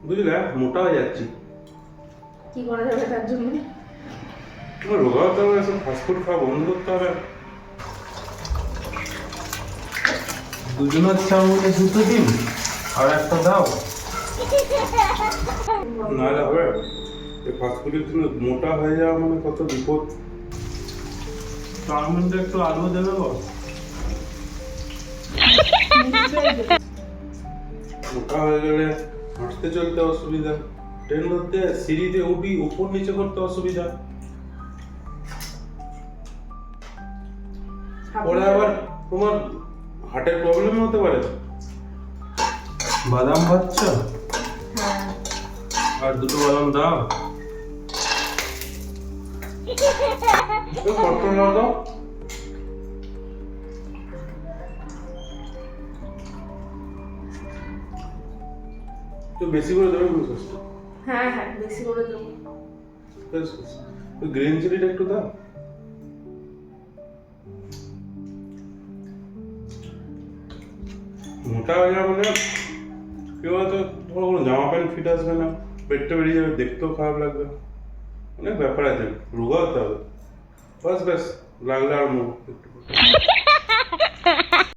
বুঝলে মোটা হয়ে যাচ্ছি। কি করা যাবে তার জন্য? রোগা হতে হবে, এসব ফাস্টফুড খাওয়া বন্ধ করতে হবে। দুজনের চাউমিনে দুটো দিন আর একটা দাও, নাহলে হবে। এই ফাস্টফুডের জন্য মোটা হয়ে যাওয়া মানে কত বিপদ। চাউমিনটা একটু আলু দেবে গো। মোটা হয়ে গেলে হাঁটতে চলতে অসুবিধা, ট্রেন ধরতে সিঁড়িতে উঠি উপর নিচে করতে অসুবিধা, পরে আবার তোমার হার্টের প্রবলেম হতে পারে। বাদাম খাচ্ছ? হ্যাঁ। আর দুটো বাদাম দাও। কত দাও? তো বেশি করে দেবে বুঝছ? হ্যাঁ হ্যাঁ, বেশি করে দেবো। বেশ, গ্রিন চিলিটা একটু দাও। মোটা হয়ে যাবে মানে কি বলতো, তোমার কোনো জামা প্যান্ট ফিট আসবে না, পেটটা বেরিয়ে যাবে, দেখতেও খারাপ লাগবে, অনেক ব্যাপার আছে, রোগা হতে হবে। বাস ব্যাস, লাগলে আর একটু